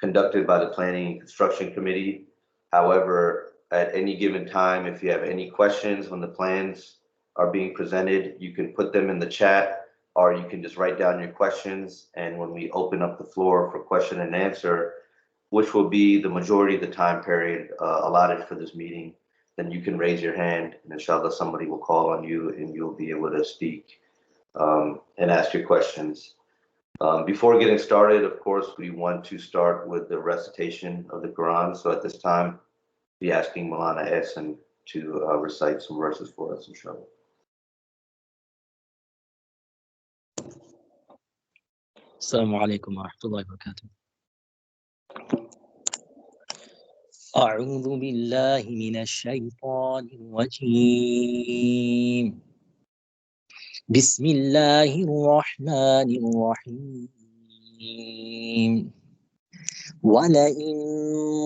conducted by the Planning and Construction Committee. However, at any given time, if you have any questions when the plans are being presented, you can put them in the chat, or you can just write down your questions. And when we open up the floor for question and answer, which will be the majority of the time period allotted for this meeting, then you can raise your hand, and inshallah somebody will call on you and you'll be able to speak and ask your questions. Before getting started, of course, we want to start with the recitation of the Quran. So at this time, be asking Malana Ehsan to recite some verses for us, inshallah. Assalamu alaikum wa rahmatullahi wa barakatuh. أعوذ بالله من الشيطان الرجيم. بسم الله الرحمن الرحيم. ولئن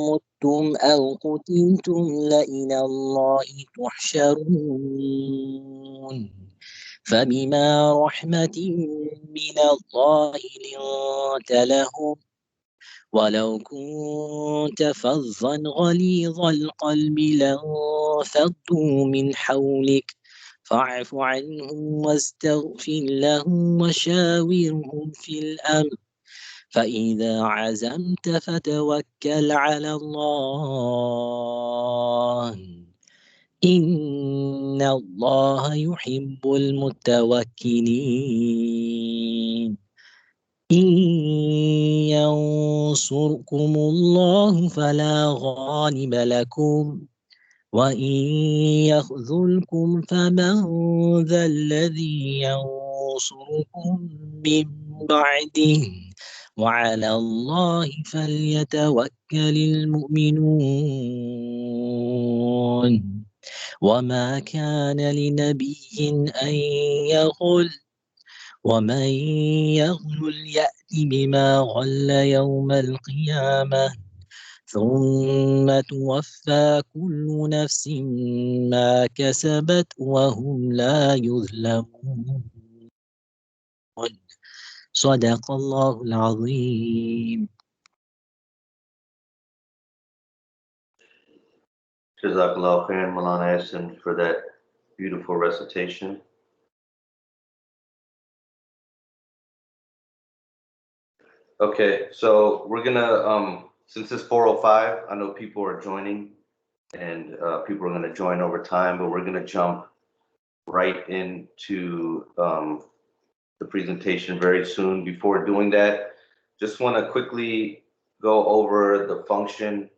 متم أو قتلتم لإلى الله تحشرون. فبما رحمة من الله لنت لهم ولو كنت فظا غليظ القلب لانفضوا من حولك فاعف عنهم واستغفر لهم وشاورهم في الأمر فإذا عزمت فتوكل على الله إن الله يحب المتوكلين. إن ينصركم الله فلا غالب لكم وإن يخذلكم فمن ذا الذي ينصركم من بعده وعلى الله فليتوكل المؤمنون. وما كان لنبي أن يغل ومن يغل يأت بما غل يوم القيامة ثم توفى كل نفس ما كسبت وهم لا يظلمون. صدق الله العظيم. Jazakallah khairan, Malana Ehsan, for that beautiful recitation. Okay, so we're gonna, since it's 4:05, I know people are joining and people are gonna join over time, but we're gonna jump right into the presentation very soon. Before doing that, just wanna quickly go over the function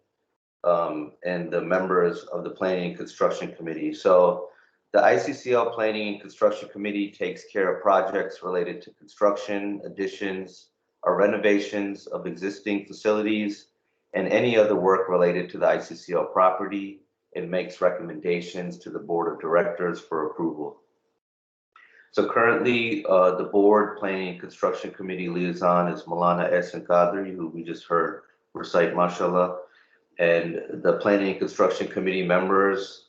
and the members of the Planning and Construction Committee. So the ICCL Planning and Construction Committee takes care of projects related to construction, additions, or renovations of existing facilities, and any other work related to the ICCL property. It makes recommendations to the Board of Directors for approval. So currently, the Board Planning and Construction Committee liaison is Malana Ehsan Qadri, who we just heard recite, mashallah. And the Planning and Construction Committee members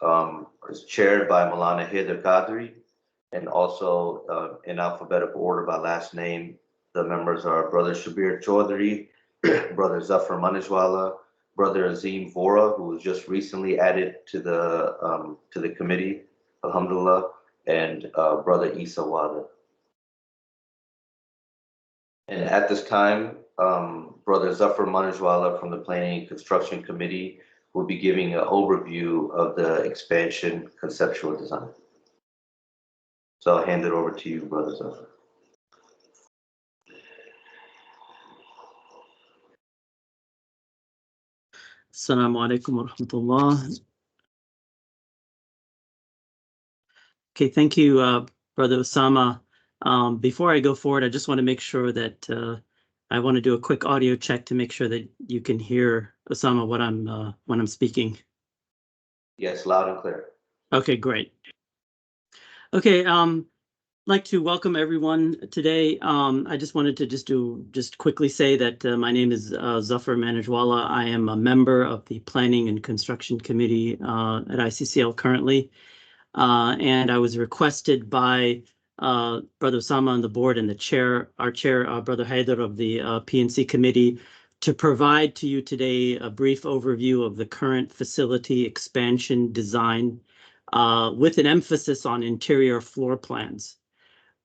is chaired by Malana Haider Qadri, and also in alphabetical order by last name. The members are Brother Shabir Chaudhry, Brother Zafar Manishwala, Brother Azim Vora, who was just recently added to the committee, alhamdulillah, and Brother Isa Wada. And at this time, Brother Zafar Manishwala from the Planning and Construction Committee will be giving an overview of the expansion conceptual design. So I'll hand it over to you, Brother Zafar. Assalamu alaikum wa rahmatullah. Okay, thank you, Brother Osama. Before I go forward, I just want to make sure that I want to do a quick audio check to make sure that you can hear, Osama, when I'm speaking. Yes, loud and clear. Okay, great. Okay, I'd like to welcome everyone today. I just wanted to just quickly say that my name is Zafar Manishwala. I am a member of the Planning and Construction Committee at ICCL currently, and I was requested by Brother Osama on the board and our chair, Brother Haider of the PNC committee, to provide to you today a brief overview of the current facility expansion design with an emphasis on interior floor plans.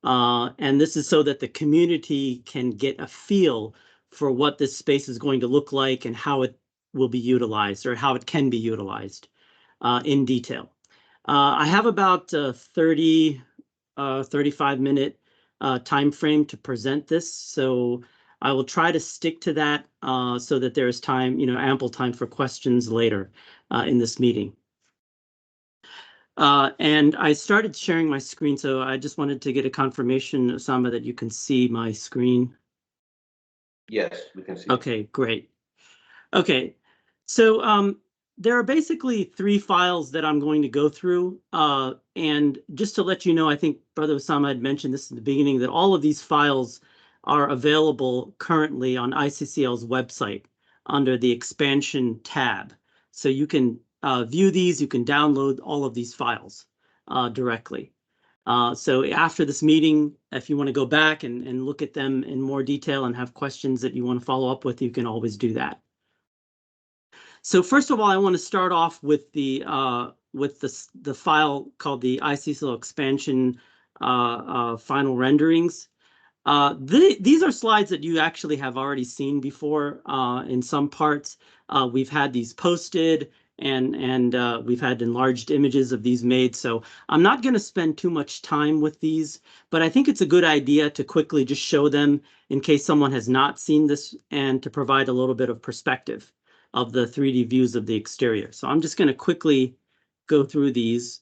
And this is so that the community can get a feel for what this space is going to look like and how it will be utilized, or how it can be utilized in detail. I have about 35-minute time frame to present this, so I will try to stick to that so that there is time, ample time for questions later in this meeting. And I started sharing my screen, so I just wanted to get a confirmation, Osama, that you can see my screen. Yes, we can see. Okay, great. Okay, so there are basically 3 files that I'm going to go through. And just to let you know, I think Brother Osama had mentioned this in the beginning, that all of these files are available currently on ICCL's website under the expansion tab. So you can view these, you can download all of these files directly. So after this meeting, if you want to go back and look at them in more detail and have questions that you want to follow up with, you can always do that. So first of all, I want to start off with the file called the ICCL expansion final renderings. These are slides that you actually have already seen before in some parts. We've had these posted, and we've had enlarged images of these made. So I'm not going to spend too much time with these, but I think it's a good idea to quickly just show them in case someone has not seen this, and to provide a little bit of perspective of the 3D views of the exterior. So I'm just going to quickly go through these.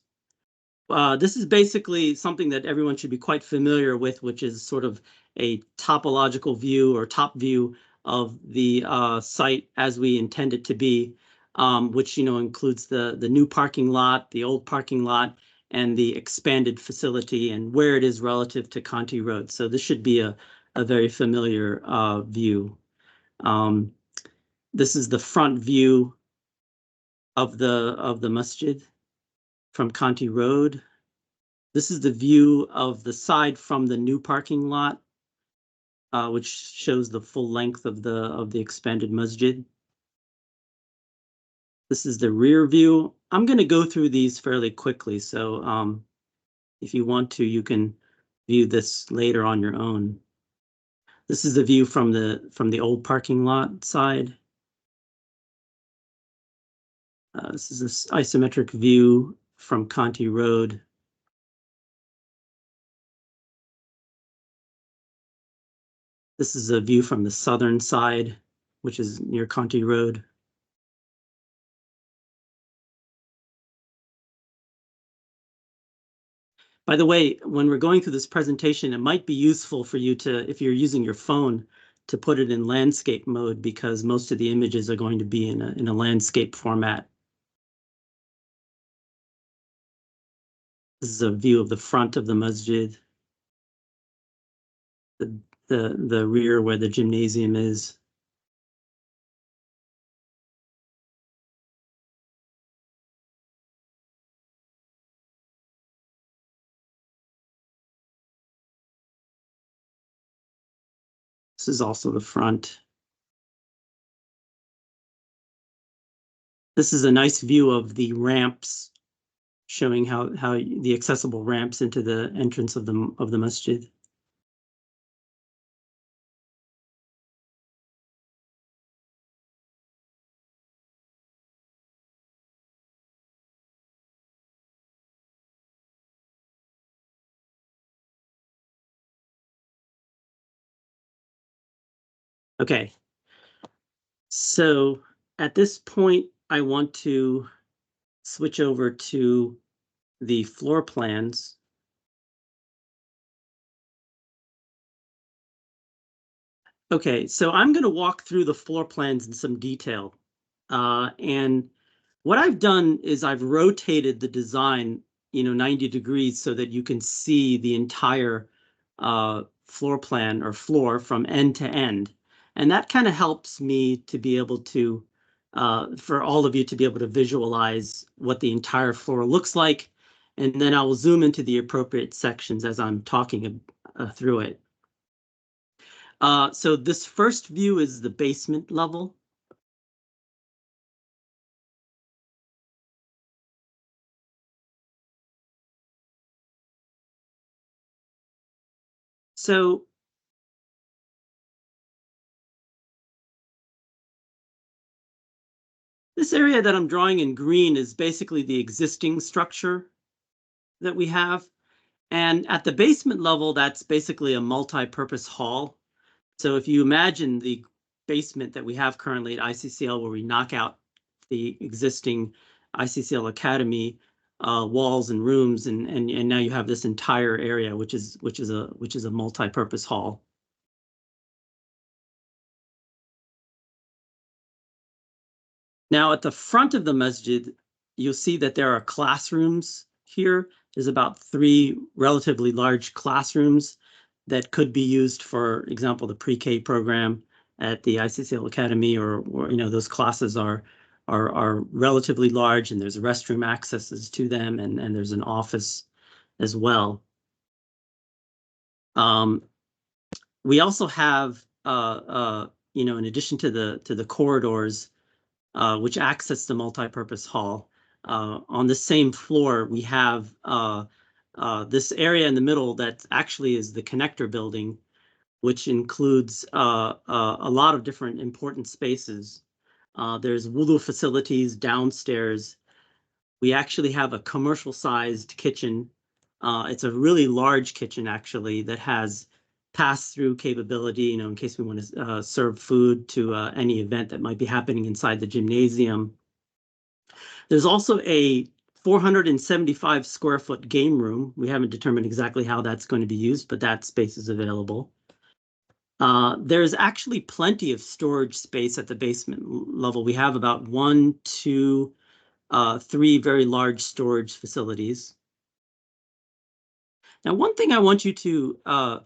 This is basically something that everyone should be quite familiar with, which is sort of a topological view or top view of the site as we intend it to be, which includes the new parking lot, the old parking lot, and the expanded facility, and where it is relative to Conti Road. So this should be a very familiar view. This is the front view of the masjid from Conti Road. This is the view of the side from the new parking lot, which shows the full length of the expanded masjid. This is the rear view. I'm going to go through these fairly quickly, so if you want to, you can view this later on your own. This is the view from the old parking lot side. This is this isometric view from Conti Road. This is a view from the southern side, which is near Conti Road. By the way, when we're going through this presentation, it might be useful for you to, if you're using your phone, to put it in landscape mode, because most of the images are going to be in a landscape format. This is a view of the front of the masjid. The rear where the gymnasium is. This is also the front. This is a nice view of the ramps, showing how the accessible ramps into the entrance of the masjid. Okay, so at this point, I want to switch over to the floor plans. Okay, so I'm going to walk through the floor plans in some detail. And what I've done is I've rotated the design, 90 degrees, so that you can see the entire floor plan or floor from end to end. And that kind of helps me to be able to, for all of you to be able to visualize what the entire floor looks like. And then I will zoom into the appropriate sections as I'm talking through it. So this first view is the basement level. So this area that I'm drawing in green is basically the existing structure that we have. And at the basement level, that's basically a multi-purpose hall. So if you imagine the basement that we have currently at ICCL, where we knock out the existing ICCL Academy walls and rooms, and now you have this entire area, which is a multi-purpose hall. Now at the front of the masjid, you'll see that there are classrooms here. There's about 3 relatively large classrooms that could be used, for example, the pre-K program at the ICCL Academy, or those classes are relatively large, and there's restroom accesses to them, and there's an office as well. We also have, in addition to the corridors, which access the multi-purpose hall, on the same floor we have this area in the middle that actually is the connector building, which includes a lot of different important spaces. There's wudu facilities downstairs. We actually have a commercial-sized kitchen. It's a really large kitchen, actually, that has pass-through capability, in case we want to serve food to any event that might be happening inside the gymnasium. There's also a 475 square foot game room. We haven't determined exactly how that's going to be used, but that space is available. There's actually plenty of storage space at the basement level. We have about 1, 2, 3 very large storage facilities. Now, one thing I want you to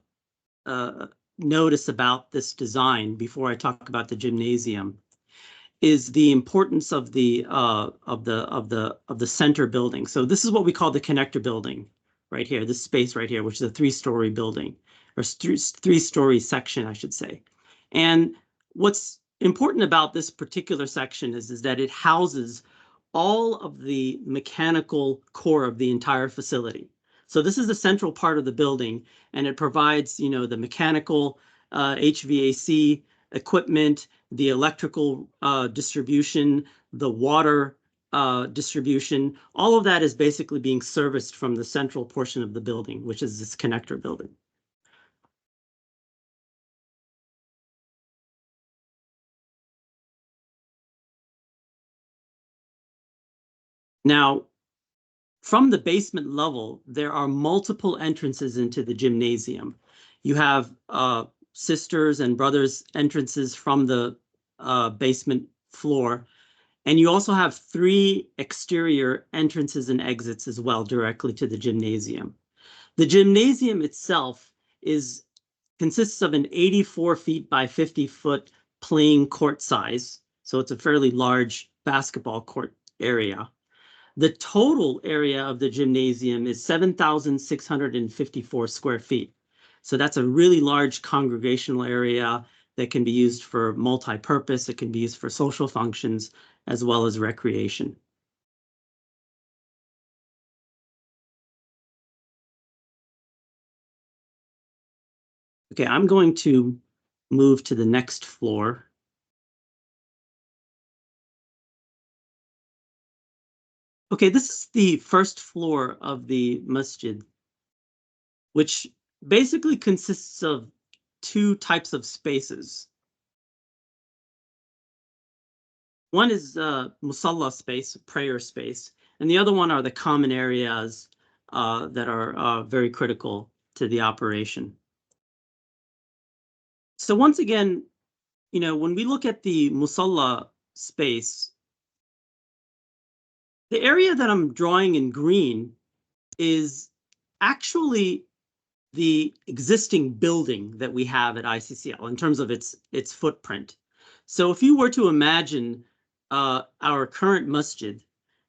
notice about this design before I talk about the gymnasium is the importance of the center building. So this is what we call the connector building right here, this space right here, which is a 3-story building, or 3-story section, I should say. And what's important about this particular section is that it houses all of the mechanical core of the entire facility. So this is the central part of the building, and it provides, the mechanical HVAC equipment, the electrical distribution, the water distribution. All of that is basically being serviced from the central portion of the building, which is this connector building. Now, from the basement level, there are multiple entrances into the gymnasium. You have sisters and brothers entrances from the basement floor, and you also have 3 exterior entrances and exits as well directly to the gymnasium. The gymnasium itself consists of an 84 feet by 50 foot playing court size, so it's a fairly large basketball court area. The total area of the gymnasium is 7,654 square feet. So that's a really large congregational area that can be used for multi-purpose. It can be used for social functions as well as recreation. Okay, I'm going to move to the next floor. Okay, this is the first floor of the masjid, which basically consists of 2 types of spaces. One is musalla space, prayer space, and the other one are the common areas that are very critical to the operation. So once again, when we look at the musalla space, the area that I'm drawing in green is actually the existing building that we have at ICCL in terms of its footprint. So if you were to imagine our current masjid,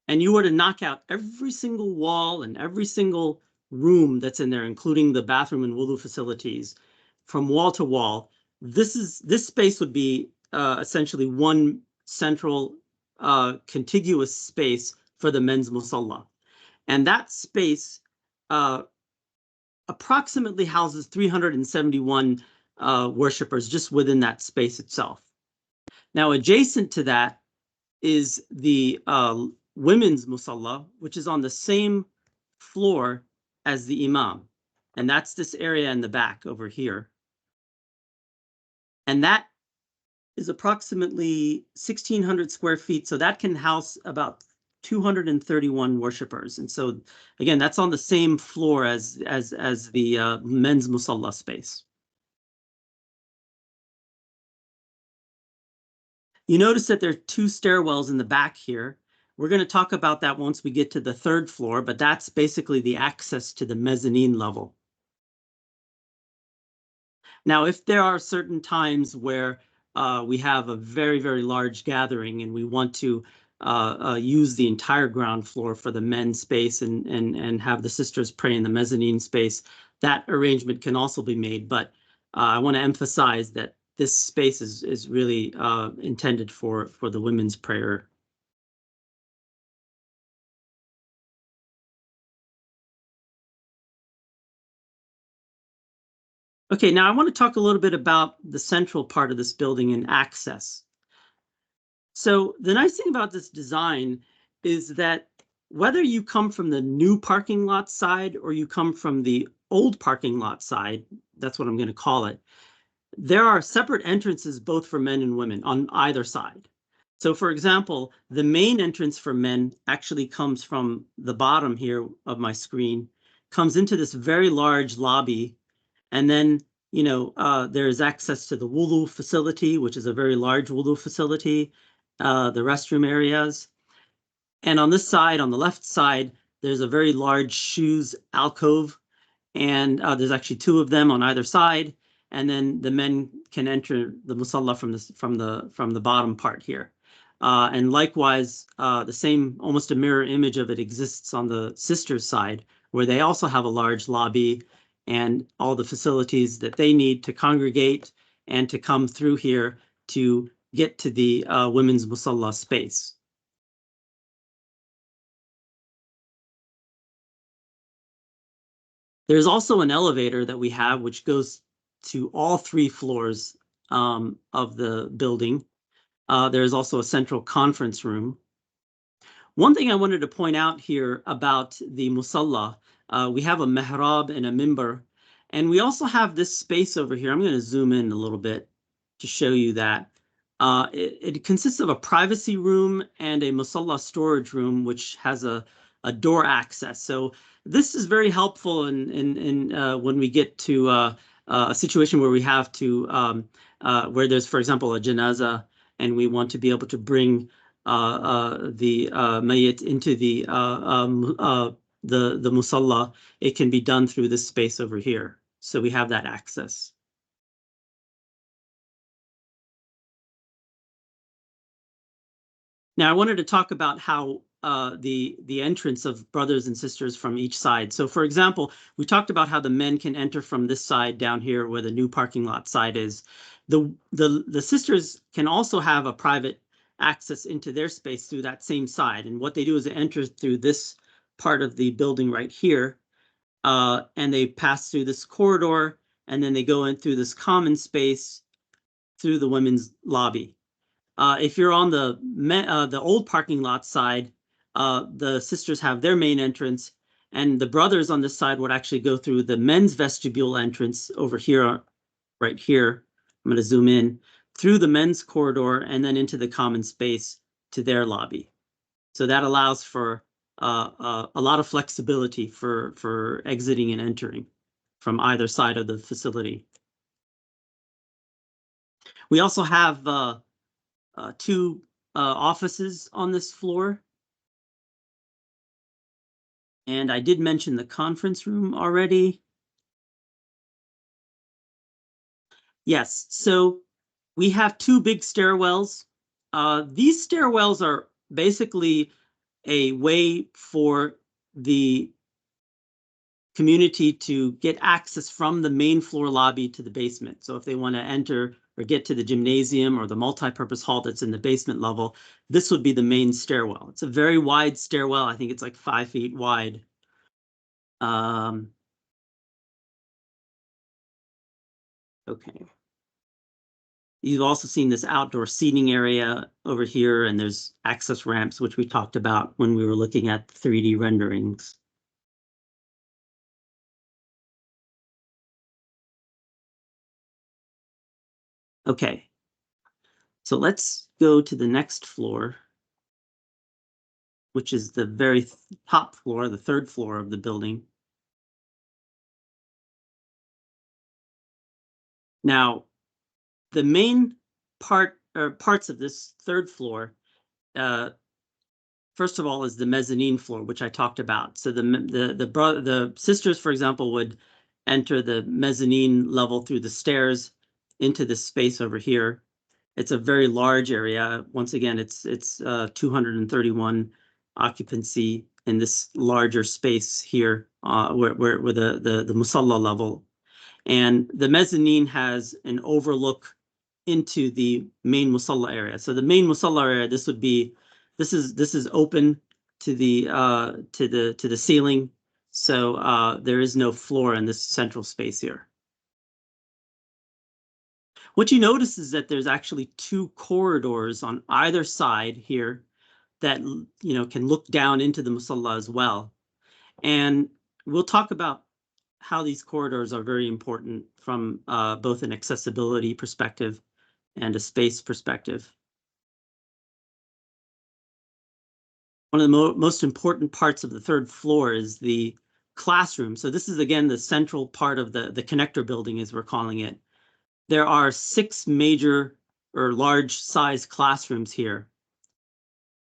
and you were to knock out every single wall and every single room that's in there, including the bathroom and wudu facilities, from wall to wall, this space would be essentially one central contiguous space for the men's musalla. And that space approximately houses 371 worshippers just within that space itself. Now, adjacent to that is the women's musalla, which is on the same floor as the imam. And that's this area in the back over here. And that is approximately 1,600 square feet. So that can house about 231 worshipers. And so, again, that's on the same floor as the men's musalla space. You notice that there are two stairwells in the back here. We're going to talk about that once we get to the third floor, but that's basically the access to the mezzanine level. Now, if there are certain times where we have a very, very large gathering and we want to use the entire ground floor for the men's space and have the sisters pray in the mezzanine space, that arrangement can also be made. But I want to emphasize that this space is really intended for the women's prayer. Okay, now I want to talk a little bit about the central part of this building and access. So the nice thing about this design is that whether you come from the new parking lot side or you come from the old parking lot side, that's what I'm going to call it, there are separate entrances both for men and women on either side. So for example, the main entrance for men actually comes from the bottom here of my screen, comes into this very large lobby, and then there is access to the wudu facility, which is a very large wudu facility, the restroom areas. And on this side, on the left side, there's a very large shoes alcove, and there's actually two of them on either side. And then the men can enter the musalla from the bottom part here. And likewise, the same, almost a mirror image of it exists on the sisters' side, where they also have a large lobby and all the facilities that they need to congregate and to come through here to get to the women's musalla space. There's also an elevator that we have, which goes to all three floors of the building. There's also a central conference room. One thing I wanted to point out here about the musalla, we have a mihrab and a mimbar, and we also have this space over here. I'm going to zoom in a little bit to show you that. It consists of a privacy room and a musalla storage room, which has a door access. So this is very helpful in when we get to a situation where we have to, where there's, for example, a janaza, and we want to be able to bring the mayyit into the musalla. It can be done through this space over here. So we have that access. Now, I wanted to talk about how the entrance of brothers and sisters from each side. So, for example, we talked about how the men can enter from this side down here where the new parking lot side is. The sisters can also have a private access into their space through that same side. And what they do is they enter through this part of the building right here, and they pass through this corridor, and then they go in through this common space through the women's lobby. If you're on the old parking lot side, the sisters have their main entrance, and the brothers on this side would actually go through the men's vestibule entrance over here, right here. I'm going to zoom in through the men's corridor and then into the common space to their lobby. So that allows for a lot of flexibility for exiting and entering from either side of the facility. We also have two offices on this floor. And I did mention the conference room already. Yes, so we have two big stairwells. These stairwells are basically a way for the community to get access from the main floor lobby to the basement. So if they want to enter or get to the gymnasium or the multi-purpose hall that's in the basement level, this would be the main stairwell. It's a very wide stairwell. I think it's like 5 feet wide. Okay. You've also seen this outdoor seating area over here, and there's access ramps, which we talked about when we were looking at 3D renderings. Okay, so let's go to the next floor, which is the very top floor, the 3rd floor of the building. Now, the main parts of this 3rd floor, first of all, is the mezzanine floor, which I talked about. So the sisters, for example, would enter the mezzanine level through the stairs into this space over here. It's a very large area. Once again, it's 231 occupancy in this larger space here, where the musalla level. And the mezzanine has an overlook into the main musalla area. So the main musalla area, this is open to the ceiling. So there is no floor in this central space here. What you notice is that there's actually 2 corridors on either side here that, you know, can look down into the musalla as well. And we'll talk about how these corridors are very important from both an accessibility perspective and a space perspective. One of the most important parts of the 3rd floor is the classroom. So this is, again, the central part of the connector building, as we're calling it. There are 6 major or large size classrooms here.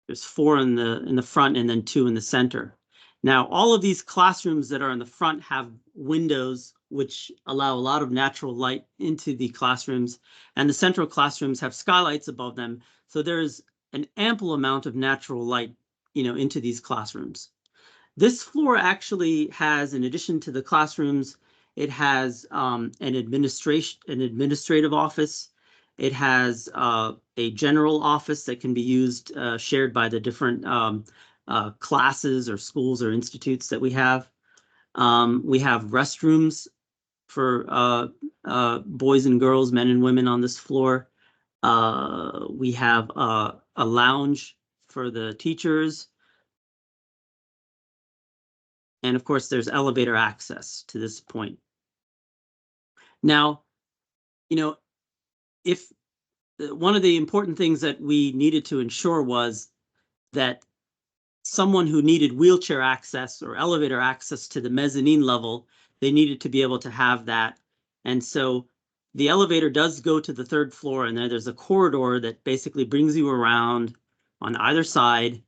There's 4 in the front and then 2 in the center. Now, all of these classrooms that are in the front have windows which allow a lot of natural light into the classrooms, and the central classrooms have skylights above them. So there's an ample amount of natural light, you know, into these classrooms. This floor actually has, in addition to the classrooms, it has an administrative office. It has a general office that can be used, shared by the different classes or schools or institutes that we have. We have restrooms for boys and girls, men and women on this floor. We have a lounge for the teachers. And of course, there's elevator access to this point. Now, you know, if one of the important things that we needed to ensure was that someone who needed wheelchair access or elevator access to the mezzanine level, they needed to be able to have that. And so the elevator does go to the 3rd floor, and there's a corridor that basically brings you around on either side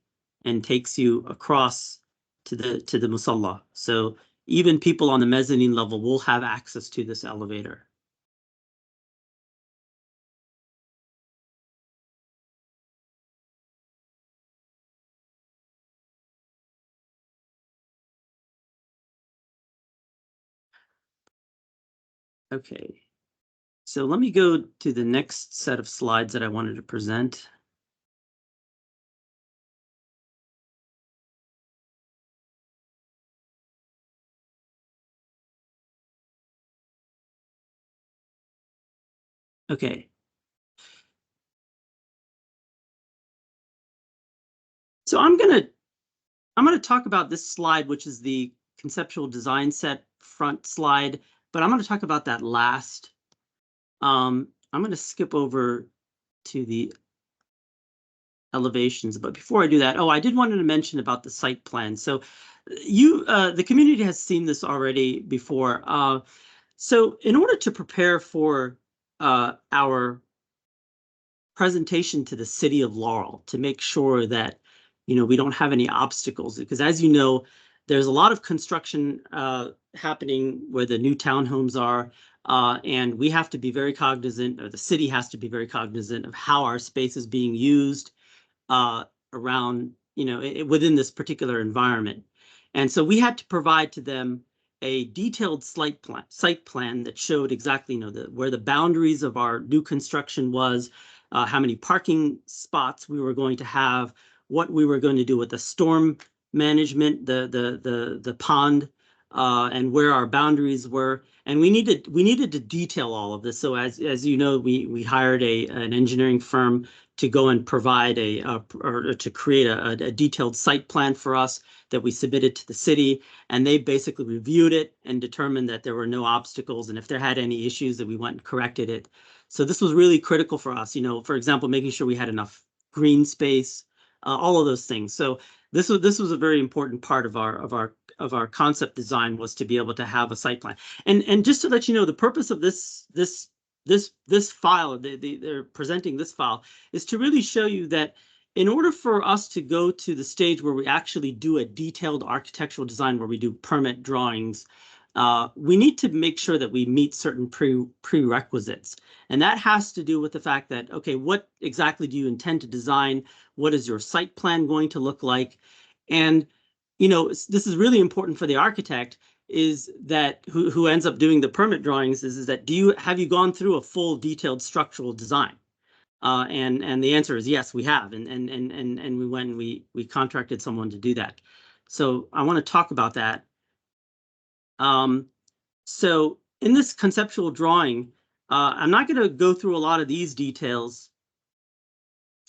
and takes you across to the musalla. So even people on the mezzanine level will have access to this elevator. Okay, so let me go to the next set of slides that I wanted to present. Okay. So I'm gonna talk about this slide, which is the conceptual design set front slide, but I'm gonna talk about that last. I'm gonna skip over to the elevations, but before I do that, I did want to mention about the site plan. So the community has seen this already before. So in order to prepare for our presentation to the city of Laurel, to make sure that, you know, we don't have any obstacles, because as you know, there's a lot of construction happening where the new townhomes are, and we have to be very cognizant, or the city has to be very cognizant of how our space is being used around, you know, within this particular environment. And so we had to provide to them a detailed site plan that showed exactly, where the boundaries of our new construction was, how many parking spots we were going to have, what we were going to do with the storm management, the pond, and where our boundaries were. And we needed to detail all of this. So as you know, we hired an engineering firm to go and provide or to create a detailed site plan for us that we submitted to the city, and they basically reviewed it and determined that there were no obstacles, and if there had any issues that we went and corrected it. So this was really critical for us, for example, making sure we had enough green space, all of those things. So this was a very important part of our concept design, was to be able to have a site plan. And just to let you know, the purpose of this file, they're presenting this file, is to really show you that in order for us to go to the stage where we actually do a detailed architectural design, where we do permit drawings, we need to make sure that we meet certain prerequisites. And that has to do with the fact that, okay, what exactly do you intend to design? What is your site plan going to look like? And, this is really important for the architect, is that who ends up doing the permit drawings, is that have you gone through a full detailed structural design? And the answer is yes, we have. And we went and we contracted someone to do that. So I want to talk about that. So in this conceptual drawing, I'm not going to go through a lot of these details.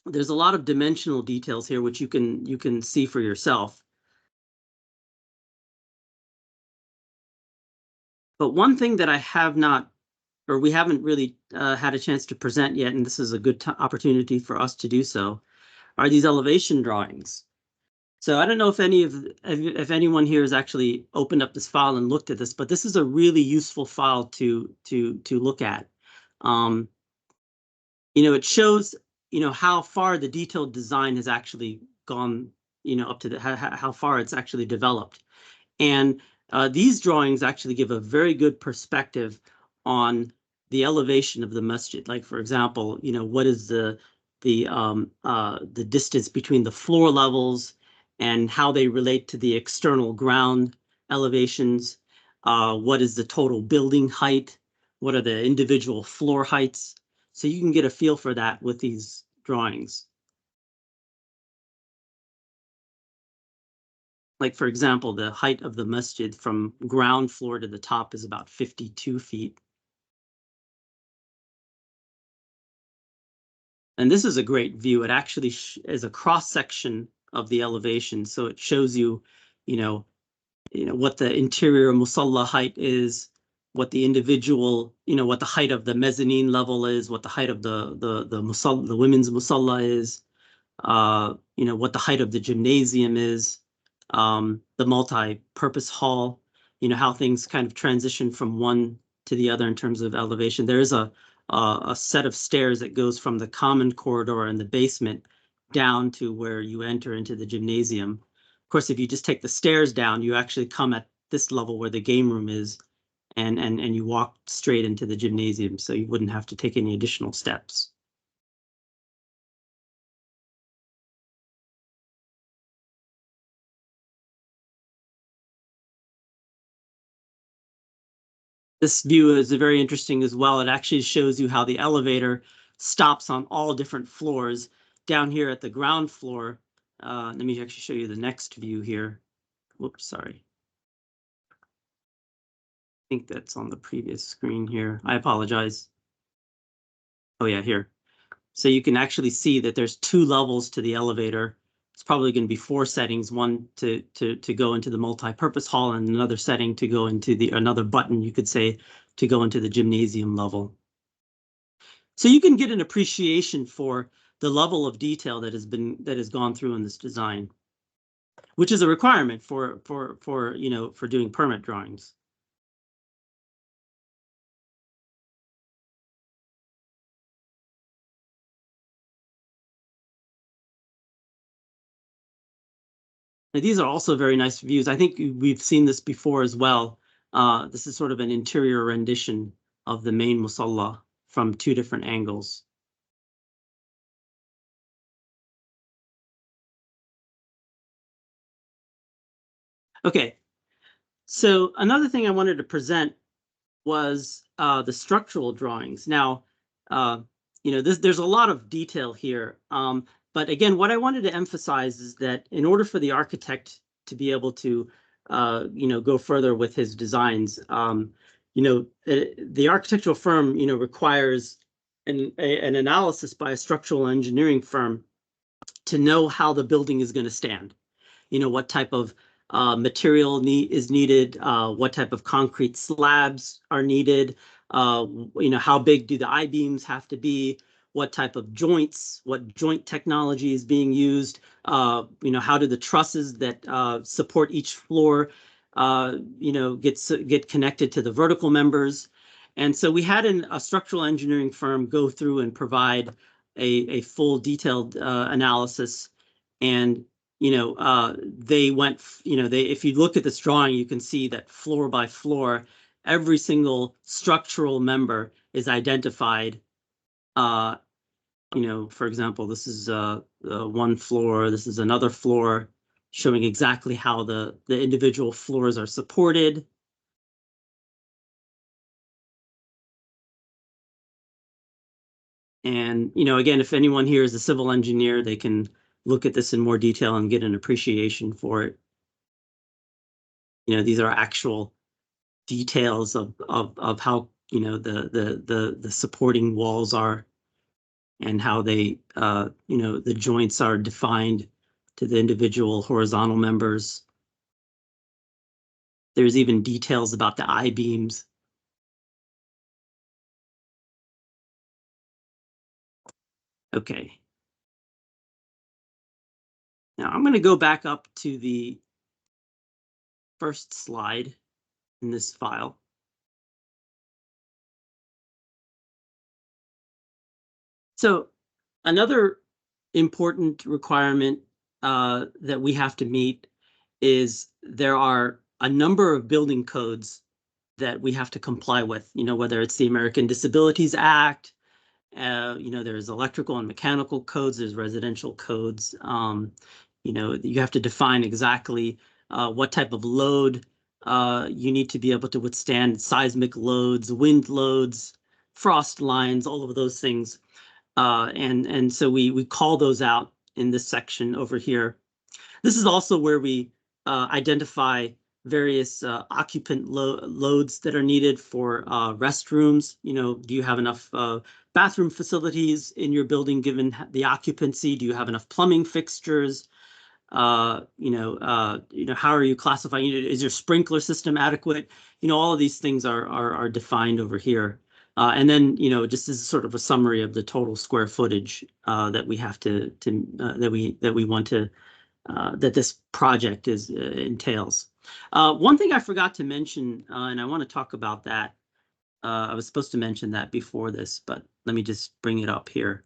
There's a lot of dimensional details here, which you can see for yourself. But one thing that I have not, or we haven't really had a chance to present yet, and this is a good opportunity for us to do so, are these elevation drawings. So I don't know if if anyone here has actually opened up this file and looked at this, but this is a really useful file to look at. It shows how far the detailed design has actually gone, up to how far it's actually developed. And these drawings actually give a very good perspective on the elevation of the masjid. Like, for example, what is the distance between the floor levels and how they relate to the external ground elevations? What is the total building height? What are the individual floor heights? So you can get a feel for that with these drawings. Like, for example, the height of the masjid from ground floor to the top is about 52 feet. And this is a great view. It actually is a cross section of the elevation. So it shows you, what the interior musalla height is, what the individual, what the height of the mezzanine level is, what the height of the women's musalla is, what the height of the gymnasium is, the multi-purpose hall, how things kind of transition from one to the other in terms of elevation. There is a set of stairs that goes from the common corridor in the basement down to where you enter into the gymnasium. Of course, if you just take the stairs down, you actually come at this level where the game room is, and you walk straight into the gymnasium, so you wouldn't have to take any additional steps. This view is very interesting as well. It actually shows you how the elevator stops on all different floors. Down here at the ground floor, let me actually show you the next view here. Whoops, sorry. I think that's on the previous screen here. I apologize. Oh yeah, here. So you can actually see that there's 2 levels to the elevator. It's probably going to be 4 settings, one to go into the multi-purpose hall, and another setting to go into another button, you could say, to go into the gymnasium level. So you can get an appreciation for the level of detail that has gone through in this design, which is a requirement for doing permit drawings. Now, these are also very nice views. I think we've seen this before as well. This is sort of an interior rendition of the main musalla from 2 different angles. Okay, So another thing I wanted to present was the structural drawings. Now, there's a lot of detail here. But again, what I wanted to emphasize is that in order for the architect to be able to, go further with his designs, the architectural firm, requires an analysis by a structural engineering firm to know how the building is going to stand. What type of material is needed, what type of concrete slabs are needed, how big do the I-beams have to be, what type of joints, what joint technology is being used, how do the trusses that support each floor, get connected to the vertical members. And so we had a structural engineering firm go through and provide a full detailed analysis. And they went, if you look at this drawing, you can see that floor by floor, every single structural member is identified. For example, this is one floor, this is another floor, showing exactly how the individual floors are supported. And, again, if anyone here is a civil engineer, they can look at this in more detail and get an appreciation for it. These are actual details of how the supporting walls are, and how they the joints are defined to the individual horizontal members. There's even details about the I-beams. Okay. Now I'm going to go back up to the first slide in this file. So another important requirement that we have to meet is there are a number of building codes that we have to comply with, whether it's the American Disabilities Act, there's electrical and mechanical codes, there's residential codes. You have to define exactly what type of load you need to be able to withstand, seismic loads, wind loads, frost lines, all of those things. And so we call those out in this section over here. This is also where we identify various occupant loads that are needed for restrooms. Do you have enough bathroom facilities in your building given the occupancy? Do you have enough plumbing fixtures? How are you classifying? Is your sprinkler system adequate? All of these things are defined over here. And then, just as sort of a summary of the total square footage that we have that we want to that this project entails. One thing I forgot to mention, and I want to talk about that. I was supposed to mention that before this, but let me just bring it up here.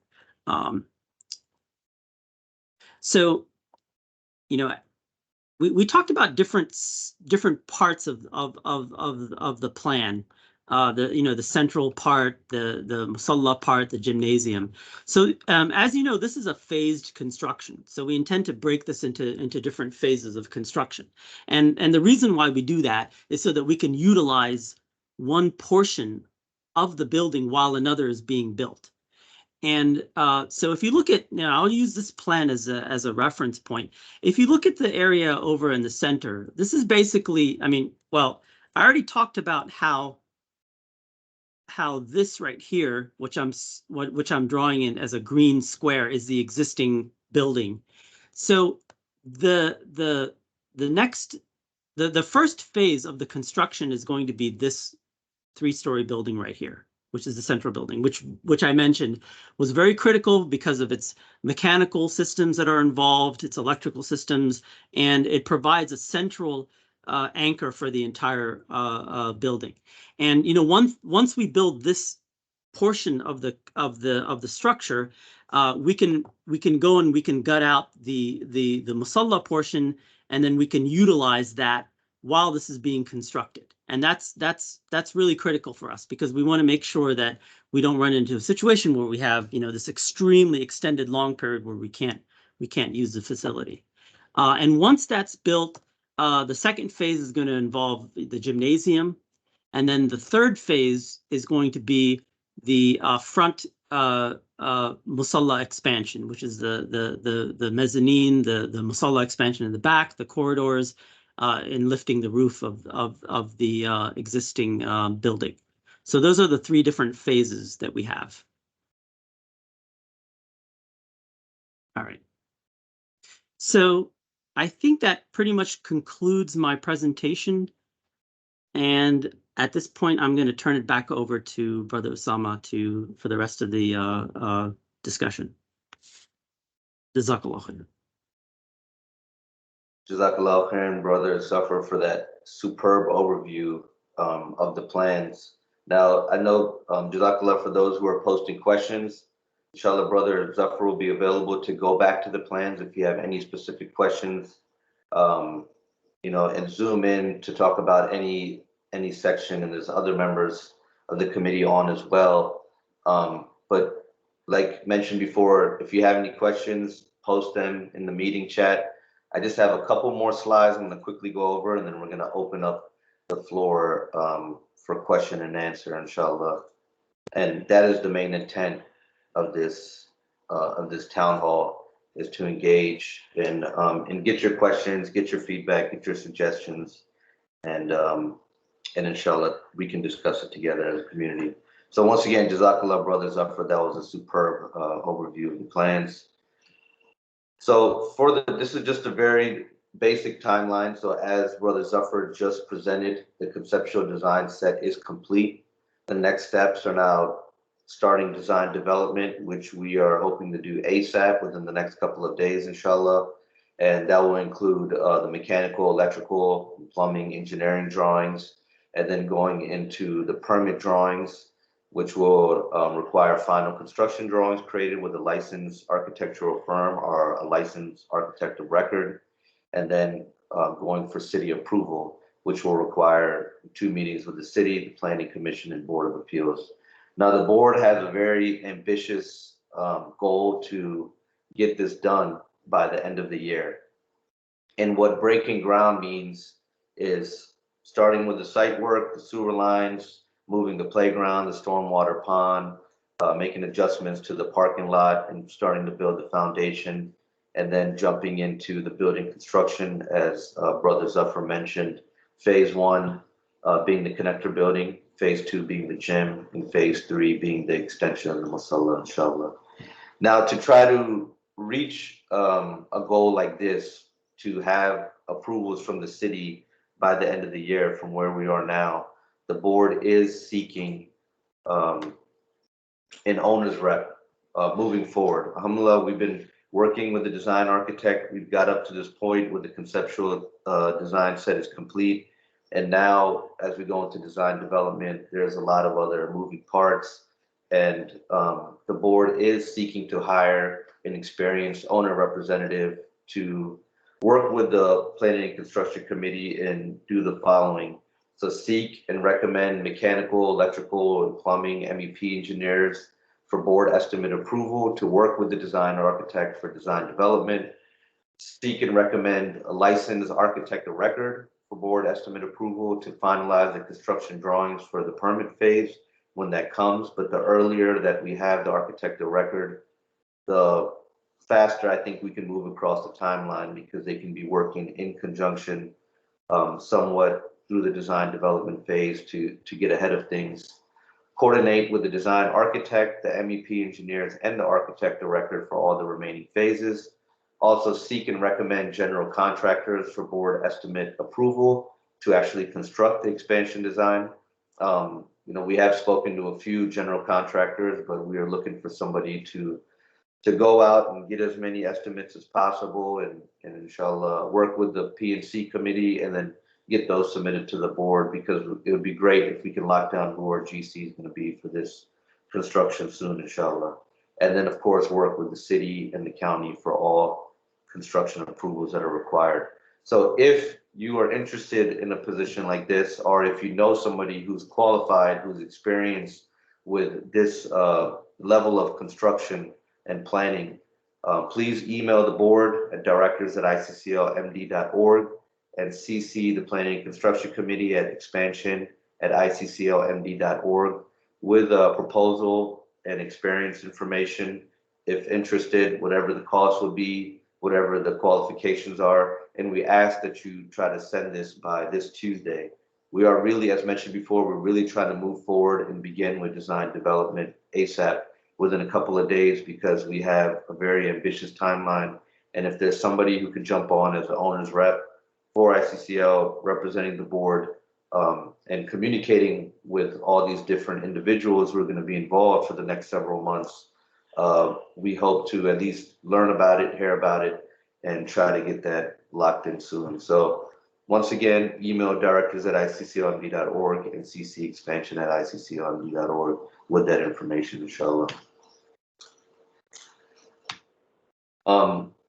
So, we talked about different parts of the plan. The central part, the musalla part, the gymnasium. So as you know, this is a phased construction. So we intend to break this into different phases of construction. And the reason why we do that is so that we can utilize one portion of the building while another is being built. And so if you look at, I'll use this plan as a reference point. If you look at the area over in the center, this is basically, I already talked about how this right here, which I'm drawing in as a green square, is the existing building. So the first phase of the construction is going to be this 3-story building right here, which is the central building, which I mentioned was very critical because of its mechanical systems that are involved, its electrical systems, and it provides a central anchor for the entire building. And once we build this portion of the structure, we can go and we can gut out the musalla portion, and then we can utilize that while this is being constructed. And that's really critical for us, because we want to make sure that we don't run into a situation where we have this extremely extended long period where we can't use the facility. And once that's built, the second phase is going to involve the gymnasium. And then the third phase is going to be the front musalla expansion, which is the mezzanine, the musalla expansion in the back, the corridors, and lifting the roof of the existing building. So those are the three different phases that we have. All right. So I think that pretty much concludes my presentation. And at this point, I'm going to turn it back over to Brother Osama for the rest of the discussion. Jazakallah khair. Jazakallah khairan, Brother Zafar, for that superb overview of the plans. Now, I know, Jazakallah, for those who are posting questions, inshallah, Brother Zafar will be available to go back to the plans if you have any specific questions, and zoom in to talk about any section, and there's other members of the committee on as well. But like mentioned before, if you have any questions, post them in the meeting chat. I just have a couple more slides I'm going to quickly go over, and then we're going to open up the floor for question and answer, inshallah. And that is the main intent of this town hall, is to engage and get your questions, get your feedback, get your suggestions, and inshallah we can discuss it together as a community. So once again, Jazakallah, Brother Zafar, that was a superb overview of the plans. So this is just a very basic timeline. So as Brother Zafar just presented, the conceptual design set is complete. The next steps are now starting design development, which we are hoping to do ASAP within the next couple of days, inshallah. And that will include the mechanical, electrical, plumbing, engineering drawings, and then going into the permit drawings, which will require final construction drawings created with a licensed architectural firm or a licensed architect of record, and then going for city approval, which will require 2 meetings with the city, the Planning Commission, and Board of Appeals. Now, the board has a very ambitious goal to get this done by the end of the year. And what breaking ground means is starting with the site work, the sewer lines, moving the playground, the stormwater pond, making adjustments to the parking lot, and starting to build the foundation, and then jumping into the building construction, as Brother Zafar mentioned. Phase 1 being the connector building, phase 2 being the gym, and phase 3 being the extension of the musalla, inshallah. Now, to try to reach a goal like this, to have approvals from the city by the end of the year from where we are now, the board is seeking an owner's rep moving forward. Alhamdulillah, we've been working with the design architect. We've got up to this point where the conceptual design set is complete. And now, as we go into design development, there's a lot of other moving parts. And the board is seeking to hire an experienced owner representative to work with the Planning and Construction Committee and do the following. So seek and recommend mechanical, electrical, and plumbing MEP engineers for board estimate approval to work with the design architect for design development. Seek and recommend a licensed architect of record for board estimate approval to finalize the construction drawings for the permit phase when that comes. But the earlier that we have the architect of record, the faster I think we can move across the timeline, because they can be working in conjunction somewhat through the design development phase to get ahead of things. Coordinate with the design architect, the MEP engineers, and the architect of record for all the remaining phases. Also seek and recommend general contractors for board estimate approval to actually construct the expansion design. We have spoken to a few general contractors, but we are looking for somebody to go out and get as many estimates as possible, and inshallah work with the P&C committee and then get those submitted to the board, because it would be great if we can lock down who our GC is going to be for this construction soon, inshallah. And then, of course, work with the city and the county for all construction approvals that are required. So if you are interested in a position like this, or if you know somebody who's qualified, who's experienced with this level of construction and planning, please email the board at directors@icclmd.org. and CC the Planning and Construction Committee at expansion@icclmd.org with a proposal and experience information, if interested, whatever the cost would be, whatever the qualifications are. And we ask that you try to send this by this Tuesday. We are really, as mentioned before, we're really trying to move forward and begin with design development ASAP within a couple of days, because we have a very ambitious timeline. And if there's somebody who could jump on as the owner's rep for ICCL, representing the board, and communicating with all these different individuals who are going to be involved for the next several months, we hope to at least learn about it, hear about it, and try to get that locked in soon. So once again, email directors@icclmd.org and CC expansion@icclmd.org with that information, inshallah.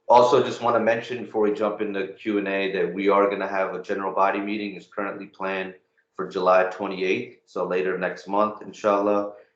Also, just want to mention before we jump into Q&A that we are going to have a general body meeting. Is currently planned for July 28th, so later next month, inshallah.